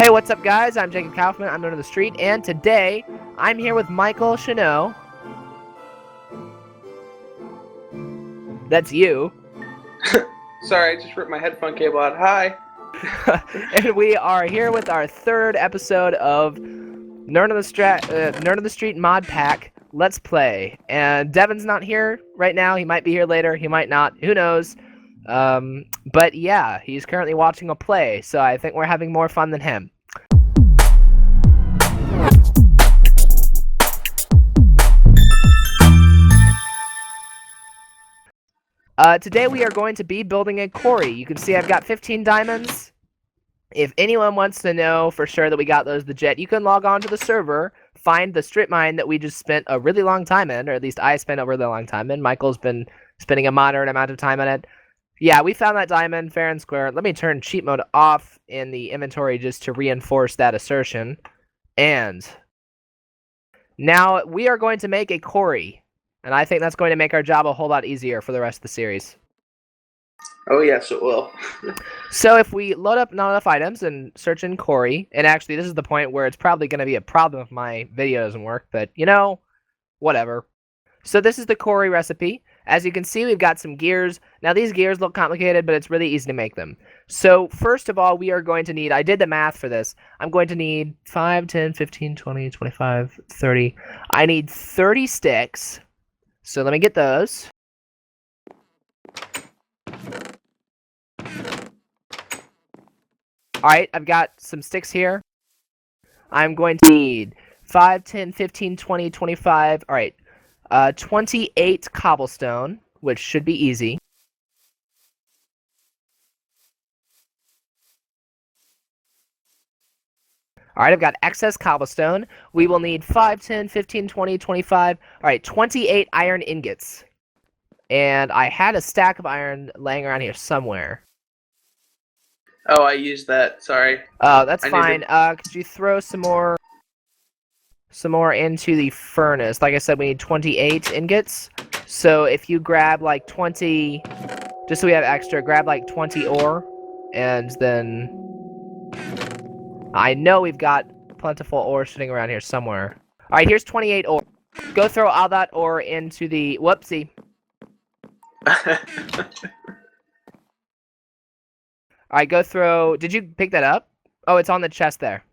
Hey, what's up, guys? I'm Jacob Kaufman. I'm Under the Street, and today I'm here with Michael Chanot. That's you. Sorry, I just ripped my headphone cable out. Hi. And we are here with our third episode of Nerd on the Street Mod Pack Let's Play. And Devin's not here right now. He might be here later. He might not. Who knows? But yeah, he's currently watching a play, so I think we're having more fun than him. Today we are going to be building a quarry. You can see I've got 15 diamonds. If anyone wants to know for sure that we got those legit, you can log on to the server, find the strip mine that we just spent a really long time in, or at least I spent a really long time in. Michael's been spending a moderate amount of time in it. Yeah, we found that diamond fair and square. Let me turn cheat mode off in the inventory just to reinforce that assertion. And now we are going to make a quarry. And I think that's going to make our job a whole lot easier for the rest of the series. Oh, yes, it will. So if we load up not enough items and search in quarry, and actually this is the point where it's probably going to be a problem if my video doesn't work, but you know, whatever. So this is the quarry recipe. As you can see, we've got some gears. Now these gears look complicated, but it's really easy to make them. So first of all, we are going to need, I did the math for this, I'm going to need 5, 10, 15, 20, 25, 30. I need 30 sticks. So let me get those. Alright, I've got some sticks here. I'm going to need 5, 10, 15, 20, 25. Alright, 28 cobblestone, which should be easy. Alright, I've got excess cobblestone. We will need 5, 10, 15, 20, 25. Alright, 28 iron ingots. And I had a stack of iron laying around here somewhere. Oh, I used that. Sorry. Oh, that's fine. Could you throw some more into the furnace? Like I said, we need 28 ingots. So if you grab like 20, just so we have extra, grab like 20 ore, and then I know we've got plentiful ore sitting around here somewhere. All right, here's 28 ore. Go throw all that ore into the whoopsie. Alright, go throw... Did you pick that up? Oh, it's on the chest there.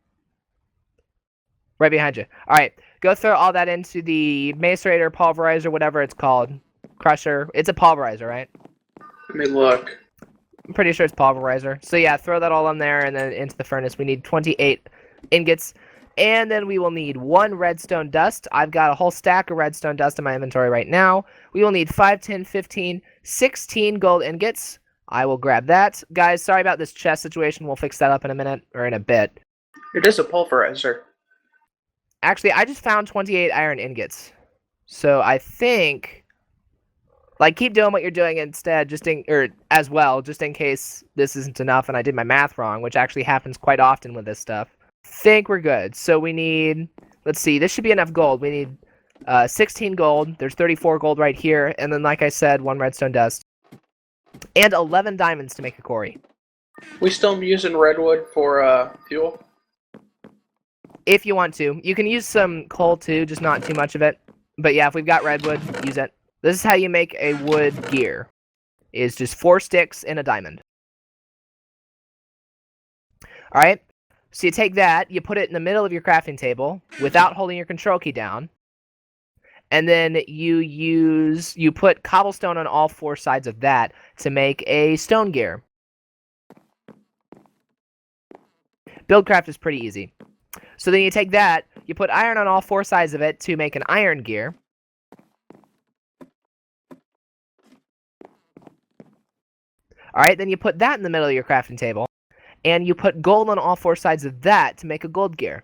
Right behind you. Alright, go throw all that into the macerator, pulverizer, whatever it's called. Crusher. It's a pulverizer, right? Let me look. I'm pretty sure it's pulverizer. So yeah, throw that all in there and then into the furnace. We need 28 ingots. And then we will need 1 redstone dust. I've got a whole stack of redstone dust in my inventory right now. We will need 5, 10, 15, 16 gold ingots. I will grab that. Guys, sorry about this chest situation. We'll fix that up in a minute, or in a bit. It is a pulverizer. Actually, I just found 28 iron ingots. So I think... Like, keep doing what you're doing instead, just in case this isn't enough and I did my math wrong, which actually happens quite often with this stuff. Think we're good. So we need... Let's see, this should be enough gold. We need 16 gold. There's 34 gold right here. And then, like I said, 1 redstone dust. And 11 diamonds to make a quarry. We still using redwood for fuel? If you want to. You can use some coal too, just not too much of it. But yeah, if we've got redwood, use it. This is how you make a wood gear. It's just 4 sticks and a diamond. Alright, so you take that, you put it in the middle of your crafting table without holding your control key down. And then you put cobblestone on all 4 sides of that to make a stone gear. BuildCraft is pretty easy. So then you take that, you put iron on all 4 sides of it to make an iron gear. Alright, then you put that in the middle of your crafting table. And you put gold on all 4 sides of that to make a gold gear.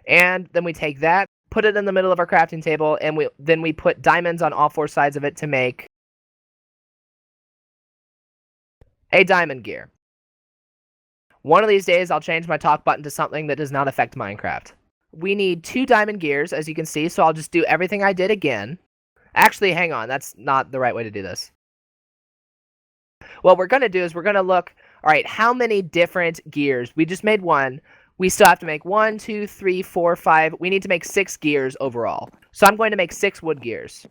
And then we take that, put it in the middle of our crafting table, and then we put diamonds on all 4 sides of it to make a diamond gear. One of these days, I'll change my talk button to something that does not affect Minecraft. We need 2 diamond gears, as you can see, so I'll just do everything I did again. Actually, hang on, that's not the right way to do this. what we're going to do is we're going to look, all right, how many different gears? We just made one. We still have to make 1, 2, 3, 4, 5. We need to make 6 gears overall. So I'm going to make 6 wood gears.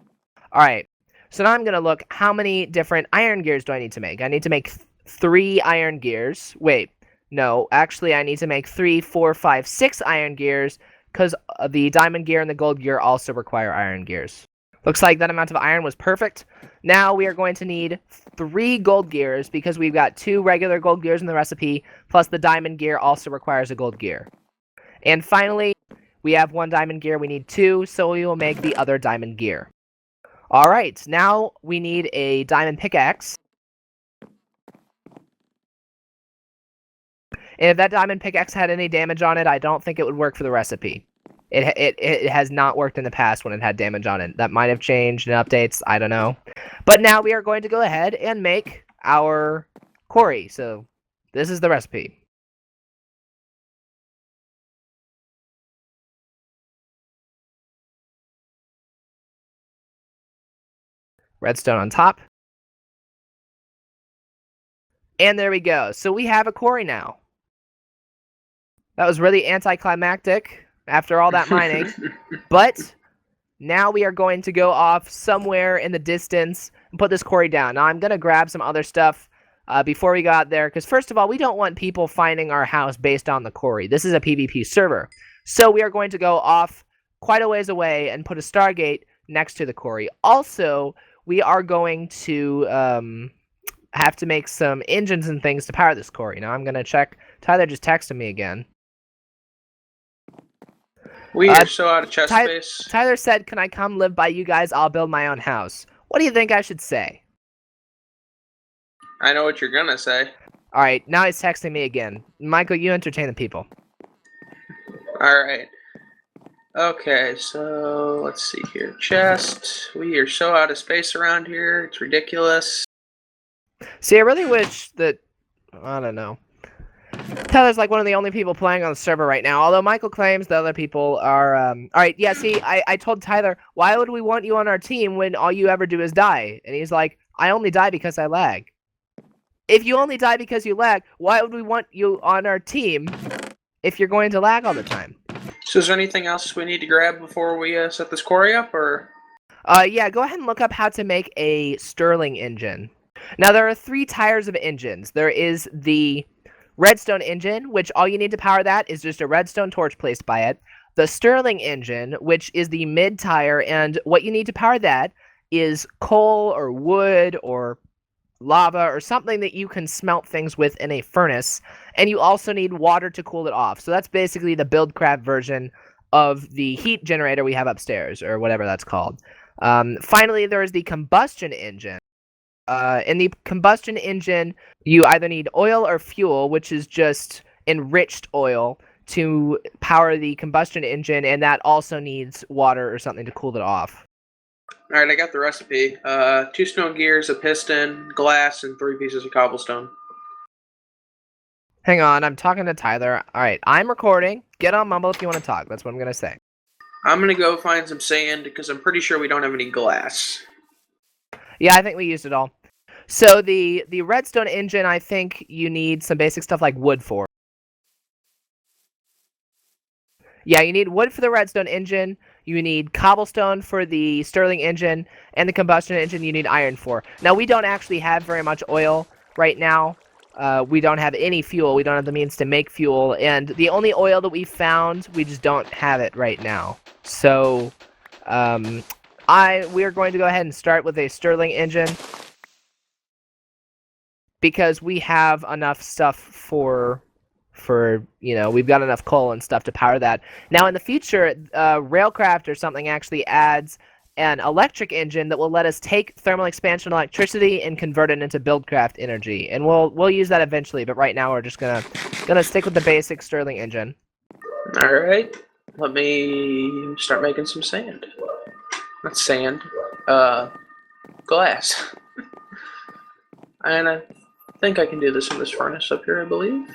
All right. So now I'm going to look, how many different iron gears do I need to make? I need to make 3 iron gears. Wait, no. Actually, I need to make 3, 4, 5, 6 iron gears because the diamond gear and the gold gear also require iron gears. Looks like that amount of iron was perfect. Now we are going to need 3 gold gears because we've got 2 regular gold gears in the recipe, plus the diamond gear also requires a gold gear. And finally, we have 1 diamond gear. We need 2, so we will make the other diamond gear. All right, now we need a diamond pickaxe. And if that diamond pickaxe had any damage on it, I don't think it would work for the recipe. It has not worked in the past when it had damage on it. That might have changed in updates. I don't know. But now we are going to go ahead and make our quarry. So this is the recipe. Redstone on top. And there we go. So we have a quarry now. That was really anticlimactic after all that mining. But now we are going to go off somewhere in the distance and put this quarry down. Now I'm going to grab some other stuff before we go out there. Because first of all, we don't want people finding our house based on the quarry. This is a PvP server. So we are going to go off quite a ways away and put a Stargate next to the quarry. Also, we are going to have to make some engines and things to power this quarry. Now I'm going to check. Tyler just texted me again. We are so out of chest space. Tyler said, can I come live by you guys? I'll build my own house. What do you think I should say? I know what you're going to say. All right, now he's texting me again. Michael, you entertain the people. All right. Okay, so let's see here. Chest. We are so out of space around here. It's ridiculous. See, I really wish that... I don't know. Tyler's like one of the only people playing on the server right now, although Michael claims the other people are... Alright, yeah, see, I told Tyler, why would we want you on our team when all you ever do is die? And he's like, I only die because I lag. If you only die because you lag, why would we want you on our team if you're going to lag all the time? So is there anything else we need to grab before we set this quarry up, or...? Yeah, go ahead and look up how to make a Stirling engine. Now, there are 3 tiers of engines. There is the redstone engine, which all you need to power that is just a redstone torch placed by it. The Stirling engine, which is the mid tier, and what you need to power that is coal or wood or lava or something that you can smelt things with in a furnace. And you also need water to cool it off. So that's basically the BuildCraft version of the heat generator we have upstairs, or whatever that's called. Finally, there is the combustion engine. In the combustion engine, you either need oil or fuel, which is just enriched oil, to power the combustion engine, and that also needs water or something to cool it off. Alright, I got the recipe. 2 stone gears, a piston, glass, and 3 pieces of cobblestone. Hang on, I'm talking to Tyler. Alright, I'm recording. Get on Mumble if you want to talk. That's what I'm going to say. I'm going to go find some sand, because I'm pretty sure we don't have any glass. Yeah, I think we used it all. So the redstone engine, I think you need some basic stuff like wood for. Yeah, you need wood for the redstone engine, you need cobblestone for the Stirling engine, and the combustion engine you need iron for. Now, we don't actually have very much oil right now. We don't have any fuel. We don't have the means to make fuel, and the only oil that we found, we just don't have it right now. So, we are going to go ahead and start with a Stirling engine, because we have enough stuff for we've got enough coal and stuff to power that. Now in the future, Railcraft or something actually adds an electric engine that will let us take thermal expansion electricity and convert it into BuildCraft energy. And we'll use that eventually, but right now we're just gonna stick with the basic Stirling engine. Alright, let me start making some sand. Not sand, glass. And I think I can do this in this furnace up here, I believe.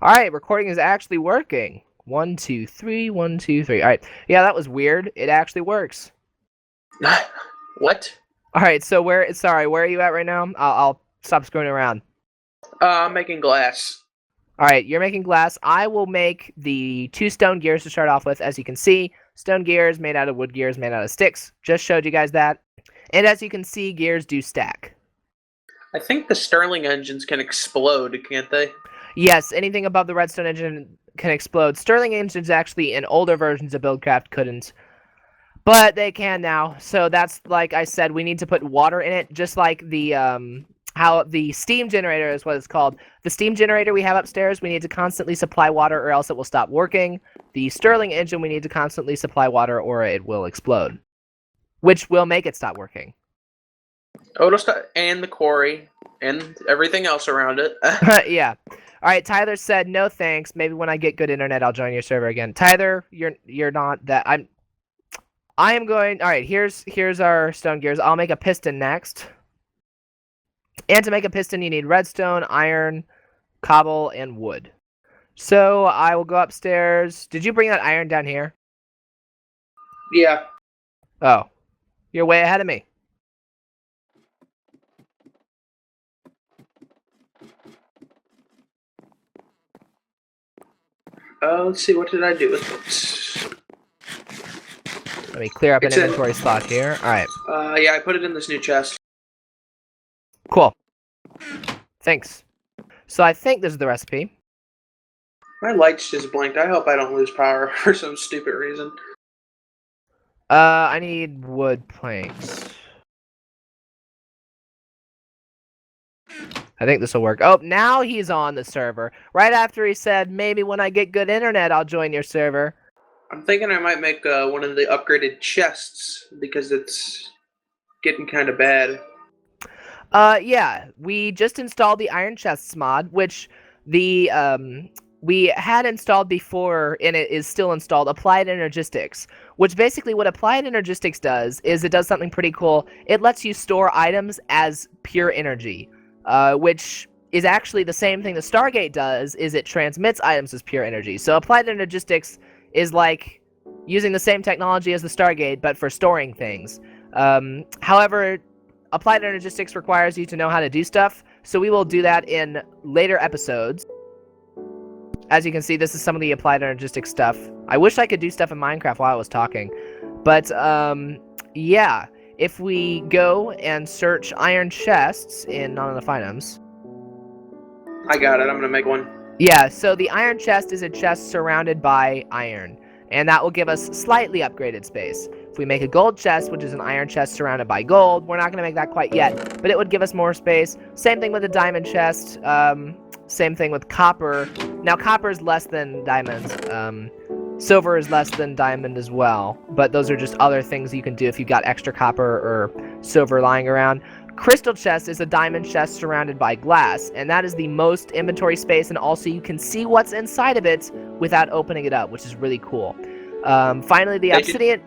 Alright, recording is actually working. 1, 2, 3, 1, 2, 3. Alright, yeah, that was weird. It actually works. What? Alright, so where are you at right now? I'll Stop screwing around. I'm making glass. All right, you're making glass. I will make the 2 stone gears to start off with. As you can see, stone gears made out of wood gears made out of sticks. Just showed you guys that. And as you can see, gears do stack. I think the Stirling engines can explode, can't they? Yes, anything above the redstone engine can explode. Stirling engines actually in older versions of BuildCraft couldn't. But they can now. So that's, like I said, we need to put water in it, just like the how the steam generator is what it's called. The steam generator we have upstairs, we need to constantly supply water or else it will stop working. The Stirling engine, we need to constantly supply water or it will explode, which will make it stop working. Oh, it'll stop, and the quarry and everything else around it. Yeah. All right, Tyler said no thanks. Maybe when I get good internet, I'll join your server again. Tyler, you're not that. I am going. All right, here's our stone gears. I'll make a piston next. And to make a piston, you need redstone, iron, cobble, and wood. So I will go upstairs. Did you bring that iron down here? Yeah. Oh, you're way ahead of me. Let's see. What did I do with it? Let me clear up an It's in- inventory spot here. All right. Yeah, I put it in this new chest. Cool. Thanks. So I think this is the recipe. My lights just blinked. I hope I don't lose power for some stupid reason. I need wood planks. I think this will work. Oh, now he's on the server. Right after he said, maybe when I get good internet, I'll join your server. I'm thinking I might make one of the upgraded chests because it's getting kind of bad. Yeah, we just installed the iron chests mod, which the we had installed before, and it is still installed, Applied Energistics, which basically what Applied Energistics does is it does something pretty cool. It lets you store items as pure energy, which is actually the same thing the Stargate does, is it transmits items as pure energy. So Applied Energistics is like using the same technology as the Stargate, but for storing things. However, Applied Energistics requires you to know how to do stuff, so we will do that in later episodes. As you can see, this is some of the Applied Energistics stuff. I wish I could do stuff in Minecraft while I was talking. But, yeah. If we go and search iron chests in Not Enough Items. I got it. I'm going to make one. Yeah, so the iron chest is a chest surrounded by iron. And that will give us slightly upgraded space. If we make a gold chest, which is an iron chest surrounded by gold, we're not going to make that quite yet, but it would give us more space. Same thing with a diamond chest. Same thing with copper. Now, copper is less than diamonds. Silver is less than diamond as well, but those are just other things you can do if you've got extra copper or silver lying around. Crystal chest is a diamond chest surrounded by glass, and that is the most inventory space, and also you can see what's inside of it without opening it up, which is really cool. Finally, the obsidian...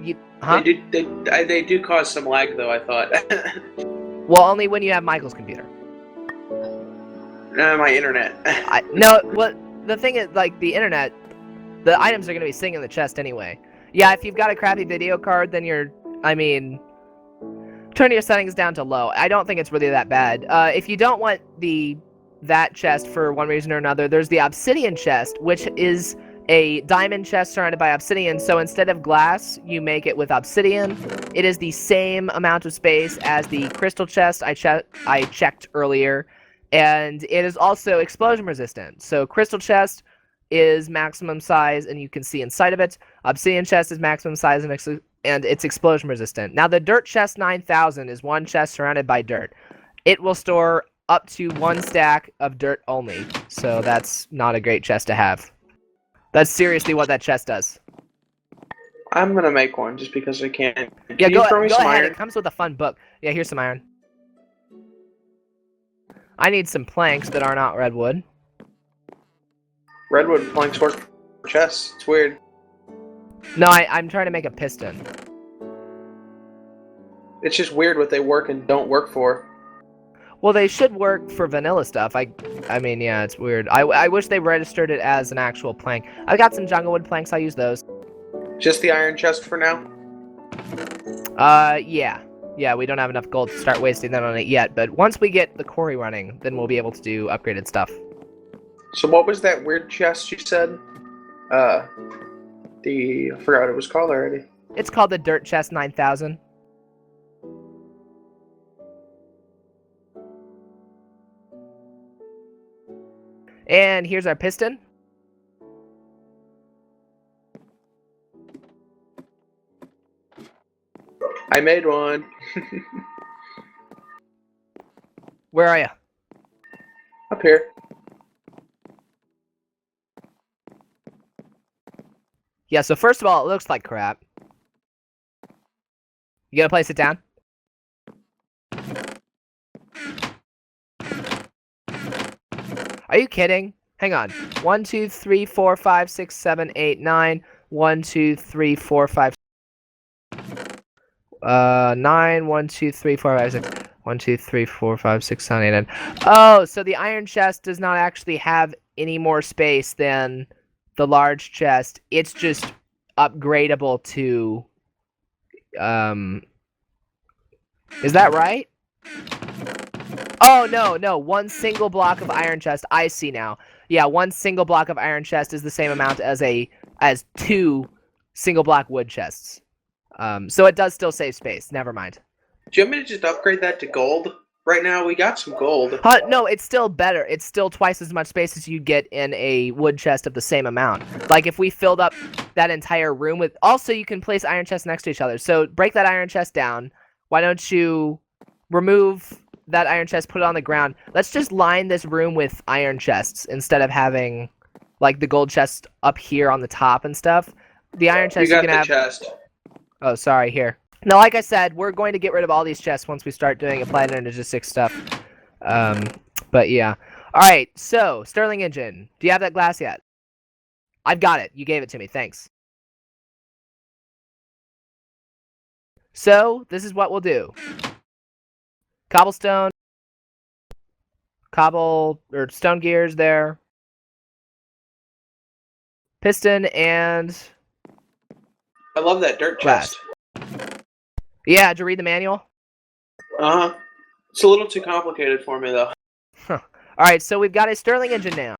They do cause some lag, though, I thought. Well, only when you have Michael's computer. No, my internet. No, well, the thing is, like, the internet, the items are going to be sitting in the chest anyway. Yeah, if you've got a crappy video card, then turn your settings down to low. I don't think it's really that bad. If you don't want that chest for one reason or another, there's the obsidian chest, which is a diamond chest surrounded by obsidian. So instead of glass, you make it with obsidian. It is the same amount of space as the crystal chest I checked earlier. And it is also explosion resistant. So crystal chest is maximum size, and you can see inside of it. Obsidian chest is maximum size, and it's explosion resistant. Now, the dirt chest 9000 is one chest surrounded by dirt. It will store up to 1 stack of dirt only. So that's not a great chest to have. That's seriously what that chest does. I'm gonna make one just because I can. Yeah, go ahead. Iron? It comes with a fun book. Yeah, here's some iron. I need some planks that are not redwood. Redwood planks work for chests. It's weird. No, I'm trying to make a piston. It's just weird what they work and don't work for. Well, they should work for vanilla stuff. I mean, yeah, it's weird. I wish they registered it as an actual plank. I've got some jungle wood planks. I'll use those. Just the iron chest for now? Yeah. Yeah, we don't have enough gold to start wasting that on it yet, but once we get the quarry running, then we'll be able to do upgraded stuff. So what was that weird chest you said? I forgot what it was called already. It's called the Dirt Chest 9000. And here's our piston. I made one. Where are you? Up here. Yeah, so first of all, it looks like crap. You gonna place it down? Are you kidding? Hang on. 1, 2, 3, 4, 5, 6, 7, 8, 9. 1, 2, 3, 4, 5. 9. 1, 2, 3, 4, 5, 6. 1, 2, 3, 4, 5, 6, 7, 8, 9. Oh, so the iron chest does not actually have any more space than the large chest. It's just upgradable to. Is that right? Oh, no. One single block of iron chest. I see now. Yeah, one single block of iron chest is the same amount as 2 single block wood chests. So it does still save space. Never mind. Do you want me to just upgrade that to gold? Right now, we got some gold. No, it's still better. It's still twice as much space as you get in a wood chest of the same amount. Like, if we filled up that entire room with... Also, you can place iron chests next to each other. So, break that iron chest down. Why don't you remove that iron chest, put it on the ground. Let's just line this room with iron chests instead of having, like, the gold chest up here on the top and stuff. The iron chest You got can the have... chest. Oh, sorry, here. Now, like I said, we're going to get rid of all these chests once we start doing applied energistic stuff. But yeah. Alright, so, Stirling Engine. Do you have that glass yet? I've got it. You gave it to me. Thanks. So, this is what we'll do. Cobblestone. Stone gears there. Piston and... I love that dirt glass. chest. Yeah, did you read the manual? Uh-huh. It's a little too complicated for me, though. Alright, so we've got a Stirling Engine now.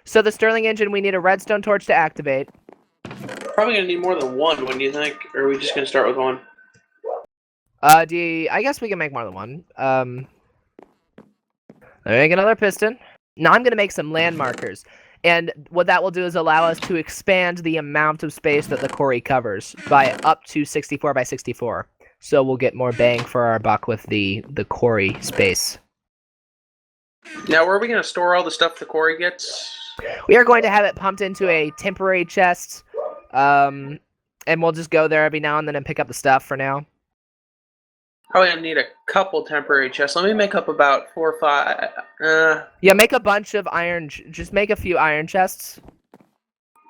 So the Stirling Engine, we need a redstone torch to activate. Probably gonna need more than one, wouldn't you think? Or are we just gonna start with one? I guess we can make more than one. Let me make another piston. Now I'm gonna make some land markers. And what that will do is allow us to expand the amount of space that the quarry covers by up to 64 by 64. So we'll get more bang for our buck with the quarry space. Now, where are we gonna store all the stuff the quarry gets? We are going to have it pumped into a temporary chest. And we'll just go there every now and then and pick up the stuff for now. Probably gonna need a couple temporary chests. Let me make up about 4 or 5. Yeah, make a bunch of iron. Just make a few iron chests.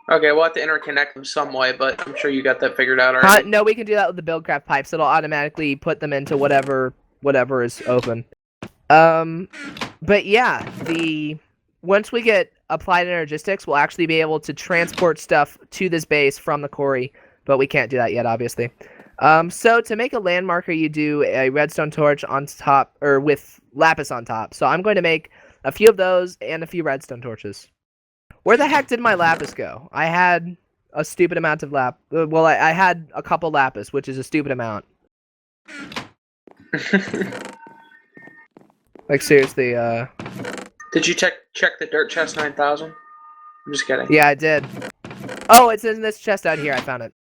Okay, we'll have to interconnect them some way, but I'm sure you got that figured out already. No, we can do that with the BuildCraft pipes. It'll automatically put them into whatever is open. But yeah, once we get applied energistics, we'll actually be able to transport stuff to this base from the quarry, but we can't do that yet, obviously. So to make a land marker, you do a redstone torch on top, or with lapis on top. So I'm going to make a few of those and a few redstone torches. Where the heck did my lapis go? I had a stupid amount of well, I had a couple lapis, which is a stupid amount. Like, seriously, Did you check the dirt chest 9000? I'm just kidding. Yeah, I did. Oh, it's in this chest out here. I found it.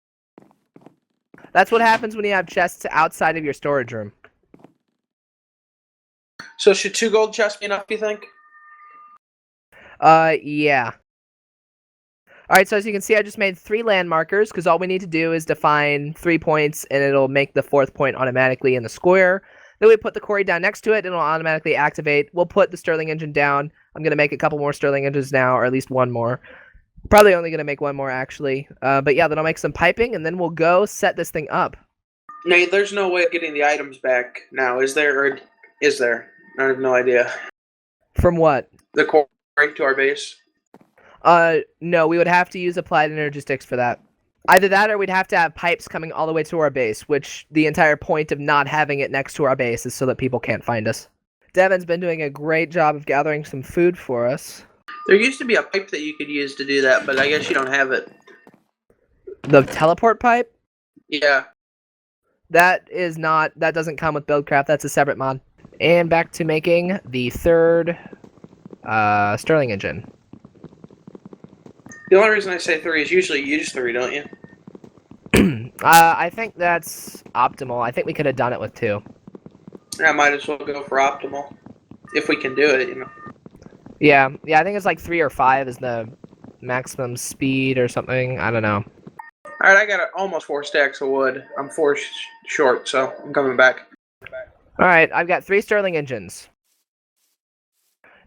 That's what happens when you have chests outside of your storage room. So should 2 gold chests be enough, do you think? Yeah. Alright, so as you can see, I just made 3 land markers, because all we need to do is define 3 points, and it'll make the 4th point automatically in the square. Then we put the quarry down next to it, and it'll automatically activate. We'll put the Stirling Engine down. I'm going to make a couple more Stirling Engines now, or at least one more. Probably only going to make one more, actually. But yeah, then I'll make some piping, and then we'll go set this thing up. No, there's no way of getting the items back now, is there? Or is there? I have no idea. From what? The quarry to our base? No, we would have to use applied energistics for that. Either that or we'd have to have pipes coming all the way to our base, which the entire point of not having it next to our base is so that people can't find us. Devin's been doing a great job of gathering some food for us. There used to be a pipe that you could use to do that, but I guess you don't have it. The teleport pipe? Yeah. That doesn't come with BuildCraft, that's a separate mod. And back to making the third Stirling engine. The only reason I say 3 is usually you use 3, don't you? I think that's optimal. I think we could have done it with 2. I might as well go for optimal. If we can do it, you know. Yeah, I think it's like 3 or 5 is the maximum speed or something. I don't know. Alright, I got almost 4 stacks of wood. I'm 4 short, so I'm coming back. Alright, I've got 3 Stirling engines.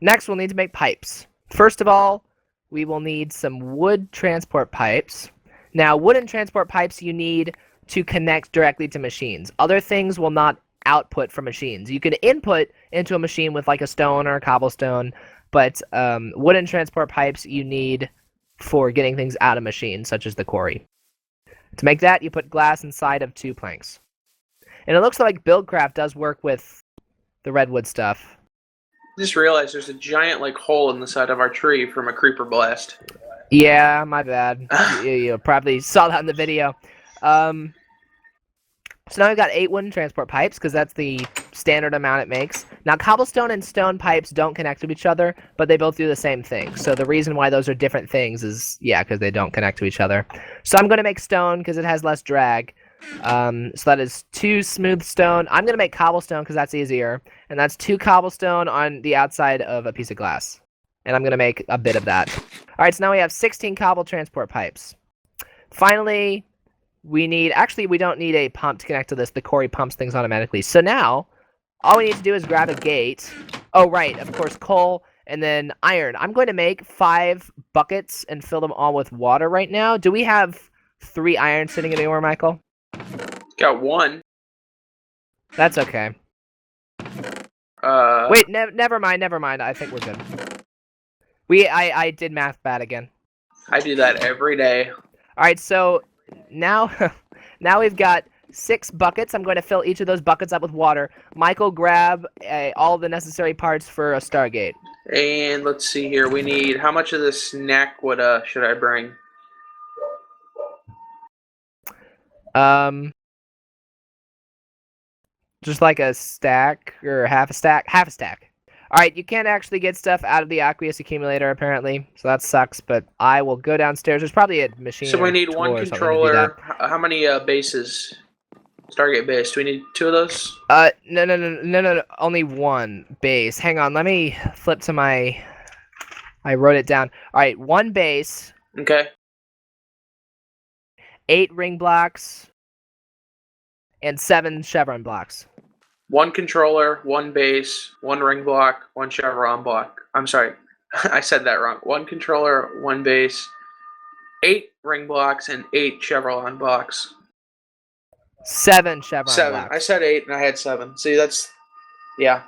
Next, we'll need to make pipes. First of all, we will need some wood transport pipes. Now, wooden transport pipes you need to connect directly to machines. Other things will not output from machines. You can input into a machine with like a stone or a cobblestone, but wooden transport pipes you need for getting things out of machines, such as the quarry. To make that, you put glass inside of 2 planks. And it looks like BuildCraft does work with the redwood stuff. Just realized there's a giant like hole in the side of our tree from a creeper blast. Yeah, my bad. You probably saw that in the video. So now we've got 8 wooden transport pipes, because that's the standard amount it makes. Now, cobblestone and stone pipes don't connect to each other, but they both do the same thing. So the reason why those are different things is, yeah, because they don't connect to each other. So I'm going to make stone, because it has less drag. So that is 2 smooth stone. I'm going to make cobblestone, because that's easier. And that's 2 cobblestone on the outside of a piece of glass. And I'm going to make a bit of that. All right, so now we have 16 cobble transport pipes. Finally, we don't need a pump to connect to this. The quarry pumps things automatically. So now, all we need to do is grab a gate. Oh, right, of course, coal and then iron. I'm going to make 5 buckets and fill them all with water right now. Do we have 3 iron sitting anywhere, Michael? Got 1. That's okay. Wait, never mind. I think we're good. I did math bad again. I do that every day. All right, so now we've got 6 buckets. I'm going to fill each of those buckets up with water. Michael, grab all the necessary parts for a Stargate. And let's see here. We need, how much of this snack should I bring? Just like a stack or half a stack. Half a stack. All right, you can't actually get stuff out of the aqueous accumulator apparently, so that sucks. But I will go downstairs. There's probably a machine. So we need or 1 controller. How many bases? Stargate base. Do we need 2 of those? No. Only 1 base. Hang on. Let me flip to my. I wrote it down. All right, 1 base. Okay. 8 ring blocks. And 7 chevron blocks. 1 controller, 1 base, 1 ring block, 1 chevron block. I'm sorry, I said that wrong. 1 controller, 1 base, 8 ring blocks, and 8 chevron blocks. 7 chevron 7. blocks. I said 8 and I had 7. See, that's, yeah.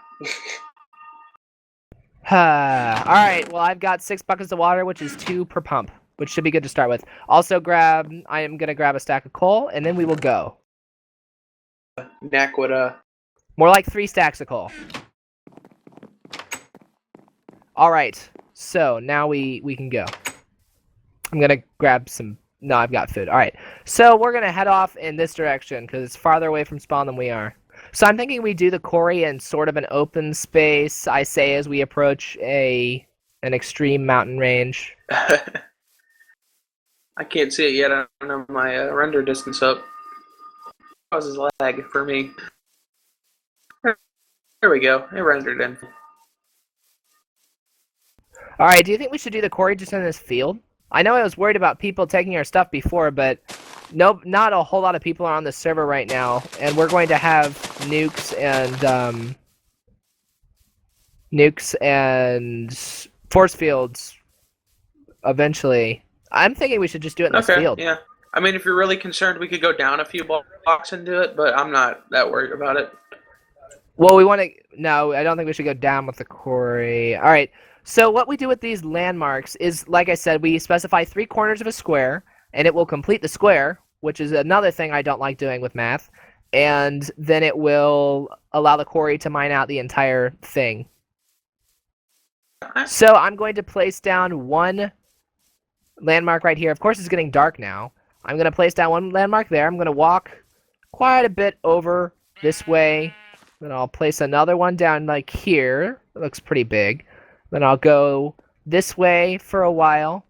Alright, well I've got 6 buckets of water, which is 2 per pump, which should be good to start with. Also I am going to grab a stack of coal, and then we will go. Knack would, More like 3 stacks of coal. Alright, so now we can go. I'm going to grab some. No, I've got food. Alright, so we're going to head off in this direction because it's farther away from spawn than we are. So I'm thinking we do the quarry in sort of an open space, I say, as we approach an extreme mountain range. I can't see it yet. I don't have my render distance up. Causes lag for me. There we go. It rendered in. Alright, do you think we should do the quarry just in this field? I know I was worried about people taking our stuff before, but nope, not a whole lot of people are on the server right now, and we're going to have nukes and force fields eventually. I'm thinking we should just do it in this field. Yeah. I mean, if you're really concerned, we could go down a few blocks and do it, but I'm not that worried about it. Well, no, I don't think we should go down with the quarry. Alright, so what we do with these landmarks is, like I said, we specify 3 corners of a square. and it will complete the square, which is another thing I don't like doing with math, and then it will allow the quarry to mine out the entire thing. So I'm going to place down one landmark right here. Of course, it's getting dark now. I'm going to place down one landmark there. I'm going to walk quite a bit over this way. Then I'll place another one down like here. It looks pretty big. Then I'll go this way for a while.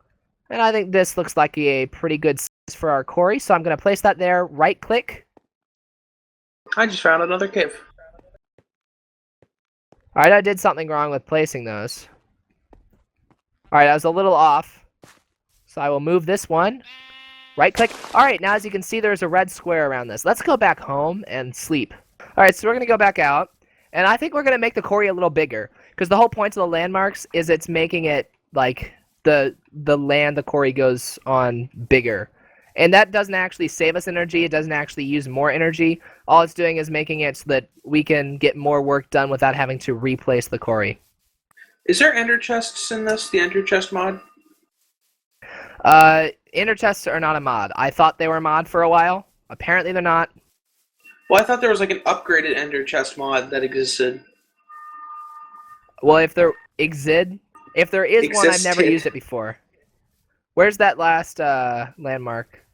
And I think this looks like a pretty good size for our quarry. So I'm going to place that there. Right click. I just found another cave. Alright, I did something wrong with placing those. Alright, I was a little off. So I will move this one. Right click. Alright, now as you can see, there's a red square around this. Let's go back home and sleep. Alright, so we're going to go back out. And I think we're going to make the quarry a little bigger. Because the whole point of the landmarks is it's making it, like, the land the quarry goes on bigger. And that doesn't actually save us energy. It doesn't actually use more energy. All it's doing is making it so that we can get more work done without having to replace the quarry. Is there ender chests in this? The ender chest mod? Ender chests are not a mod. I thought they were a mod for a while. Apparently they're not. Well, I thought there was like an upgraded ender chest mod that existed. Well, if there is one, I've never used it before. Where's that last landmark?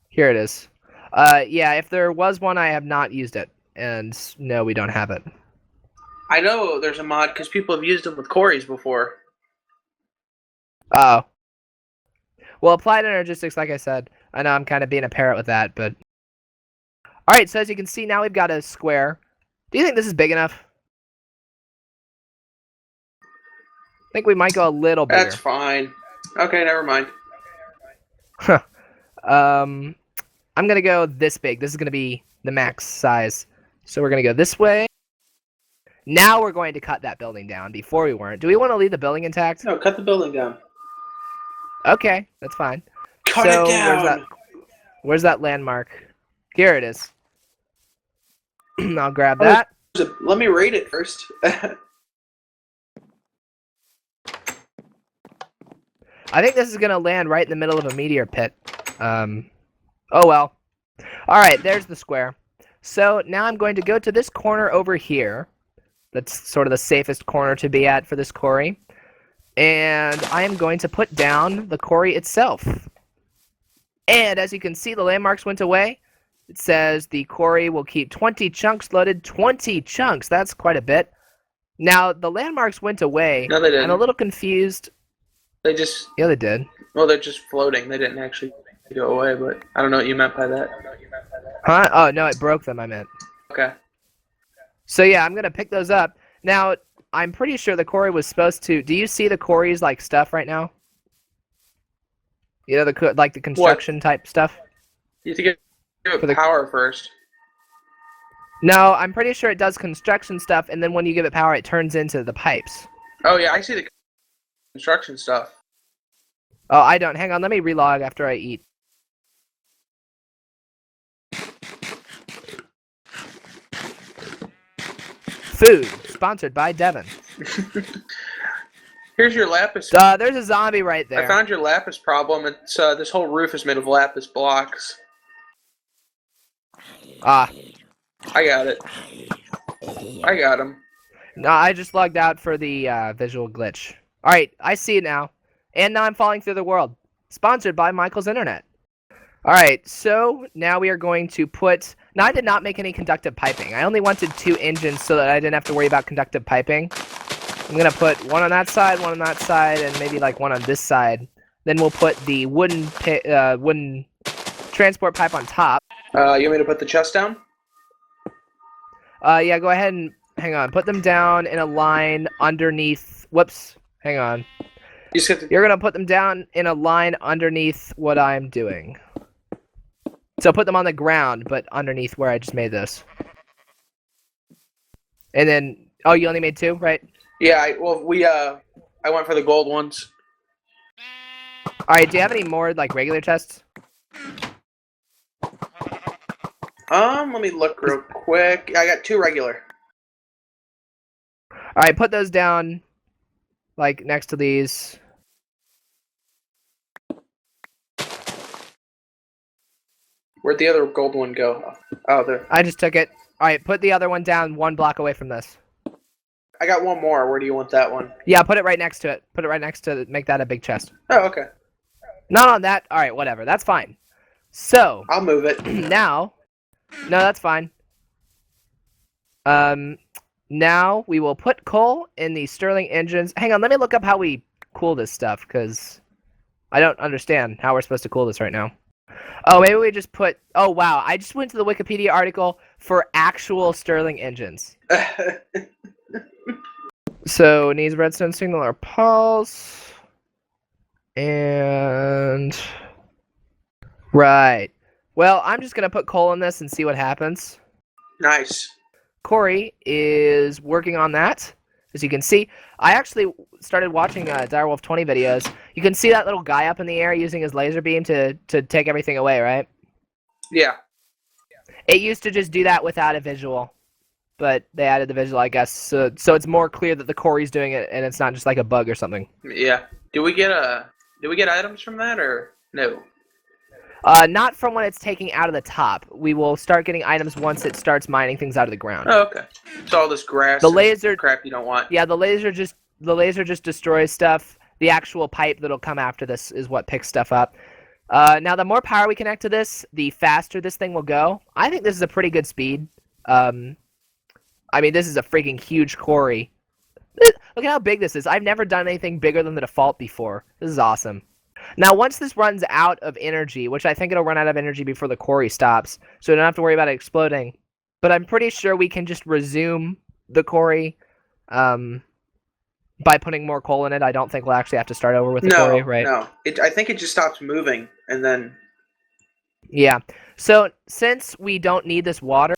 Here it is. Yeah, if there was one, I have not used it. And no, we don't have it. I know there's a mod because people have used them with quarries before. Oh. Well, applied energistics, like I said. I know I'm kind of being a parrot with that, but... Alright, so as you can see, now we've got a square. Do you think this is big enough? I think we might go a little bigger. That's fine. Okay, never mind. I'm going to go this big. This is going to be the max size. So we're going to go this way. Now we're going to cut that building down. Before we weren't. Do we want to leave the building intact? No, cut the building down. Okay, that's fine. Cut it down! Where's that landmark? Here it is. I'll grab that. Let me rate it first. I think this is going to land right in the middle of a meteor pit. Oh well. Alright, there's the square. So now I'm going to go to this corner over here. That's sort of the safest corner to be at for this quarry. And I am going to put down the quarry itself. And as you can see, the landmarks went away. It says the quarry will keep 20 chunks loaded. 20 chunks! That's quite a bit. Now, the landmarks went away. No, they didn't. I'm a little confused. They just... Yeah, they did. Well, they're just floating. They didn't actually go away, but I don't know what you meant by that. Huh? Oh, no, it broke them, I meant. Okay. So yeah, I'm going to pick those up. Now, I'm pretty sure the quarry was supposed to... Do you see the quarry's, like, stuff right now? You know, the construction type stuff? You have to give it power first. No, I'm pretty sure it does construction stuff, and then when you give it power, it turns into the pipes. Oh, yeah, I see the construction stuff. Oh, I don't. Hang on, let me relog after I eat. Food, sponsored by Devin. Here's your lapis. There's a zombie right there. I found your lapis problem. It's this whole roof is made of lapis blocks. Ah. I got it. I got him. No, I just logged out for the visual glitch. Alright, I see it now. And now I'm falling through the world. Sponsored by Michael's Internet. Alright, so now we are going to put... Now, I did not make any conductive piping. I only wanted 2 engines so that I didn't have to worry about conductive piping. I'm going to put one on that side, and maybe like one on this side. Then we'll put the wooden transport pipe on top. You want me to put the chest down? Yeah, go ahead and... Hang on. Put them down in a line underneath... Whoops. Hang on. You're going to put them down in a line underneath what I'm doing. So put them on the ground, but underneath where I just made this. And then... Oh, you only made 2, right? Yeah, I went for the gold ones. Alright, do you have any more, like, regular chests? Let me look real quick. I got 2 regular. Alright, put those down, like, next to these. Where'd the other gold one go? Oh, there. I just took it. All right, put the other one down 1 block away from this. I got one more. Where do you want that one? Yeah, put it right next to it. Put it right next to make that a big chest. Oh, okay. Not on that. All right, whatever. That's fine. So I'll move it. now, no, that's fine. Now we will put coal in the Stirling engines. Hang on, let me look up how we cool this stuff because I don't understand how we're supposed to cool this right now. Oh, maybe we just put. Oh wow, I just went to the Wikipedia article for actual Stirling engines. So needs redstone signal or pulse. And right. Well, I'm just gonna put coal in this and see what happens. Nice. Corey is working on that. As you can see, I actually started watching Direwolf 20 videos. You can see that little guy up in the air using his laser beam to take everything away, right? Yeah. It used to just do that without a visual, but they added the visual, I guess, so it's more clear that the Corey's doing it and it's not just like a bug or something. Yeah. Did we get items from that or no? Not from when it's taking out of the top. We will start getting items once it starts mining things out of the ground. Oh, okay. So all this grass, the laser crap you don't want. Yeah, the laser just destroys stuff. The actual pipe that'll come after this is what picks stuff up. Now, the more power we connect to this, the faster this thing will go. I think this is a pretty good speed. I mean, this is a freaking huge quarry. Look at how big this is. I've never done anything bigger than the default before. This is awesome. Now, once this runs out of energy, which I think it'll run out of energy before the quarry stops, so we don't have to worry about it exploding. But I'm pretty sure we can just resume the quarry by putting more coal in it. I don't think we'll actually have to start over with the quarry, right? No, I think it just stops moving, and then... Yeah. So, since we don't need this water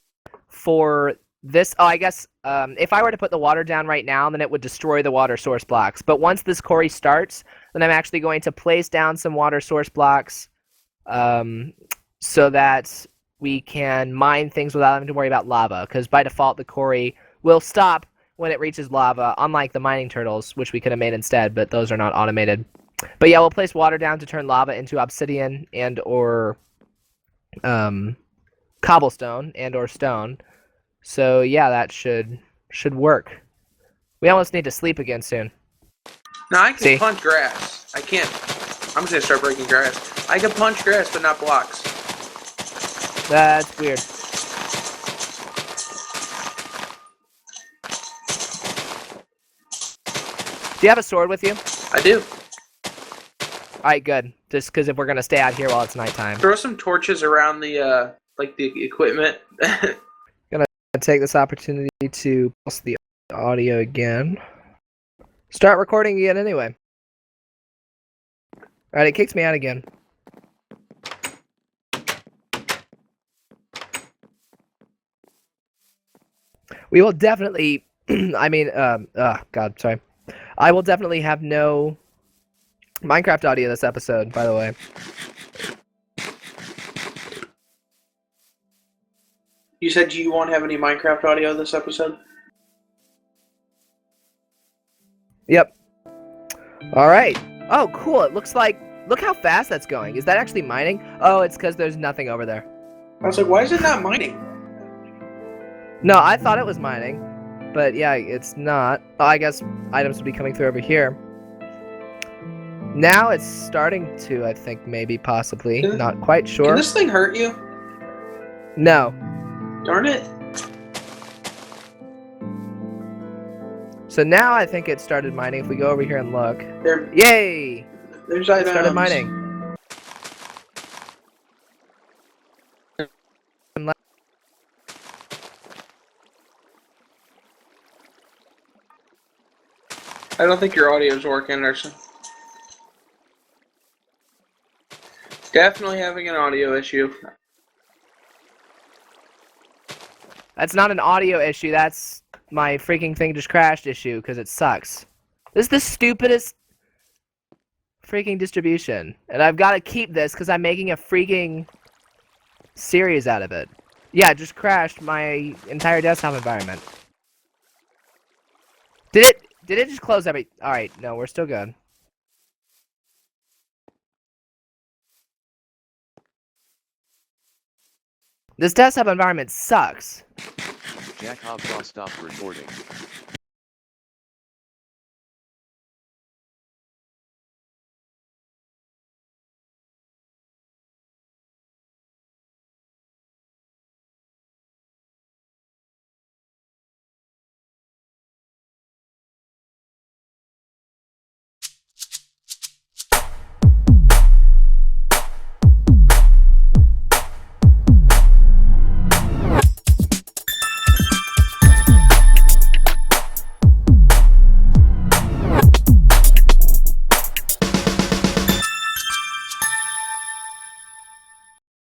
for this... Oh, I guess if I were to put the water down right now, then it would destroy the water source blocks. But once this quarry starts, then I'm actually going to place down some water source blocks so that we can mine things without having to worry about lava. Because by default, the quarry will stop when it reaches lava, unlike the mining turtles, which we could have made instead, but those are not automated. But yeah, we'll place water down to turn lava into obsidian and or cobblestone and or stone. So yeah, that should work. We almost need to sleep again soon. No, I can punch grass. I can't. I'm just gonna start breaking grass. I can punch grass, but not blocks. That's weird. Do you have a sword with you? I do. Alright, good. Just because if we're gonna stay out here while it's nighttime. Throw some torches around the like the equipment. Gonna take this opportunity to pause the audio again. Start recording again anyway. Alright, it kicks me out again. We will definitely I mean, God, sorry. I will definitely have no Minecraft audio this episode, by the way. You said you won't have any Minecraft audio this episode? Yep. Alright. Oh, cool. It looks like... Look how fast that's going. Is that actually mining? Oh, it's because there's nothing over there. I was like, why is it not mining? No, I thought it was mining. But yeah, it's not. Oh, I guess items will be coming through over here. Now it's starting to, I think, maybe, possibly. Not quite sure. Can this thing hurt you? No. Darn it. So now I think it started mining. If we go over here and look. There. Yay! There's It items. started mining. I don't think your audio's working, Anderson. Definitely having an audio issue. That's not an audio issue. That's my freaking thing just crashed issue because it sucks. This is the stupidest freaking distribution. And I've got to keep this because I'm making a freaking series out of it. Yeah, it just crashed my entire desktop environment. Did it just close every... Alright, no, we're still good. This desktop environment sucks. Jacob Law stopped recording.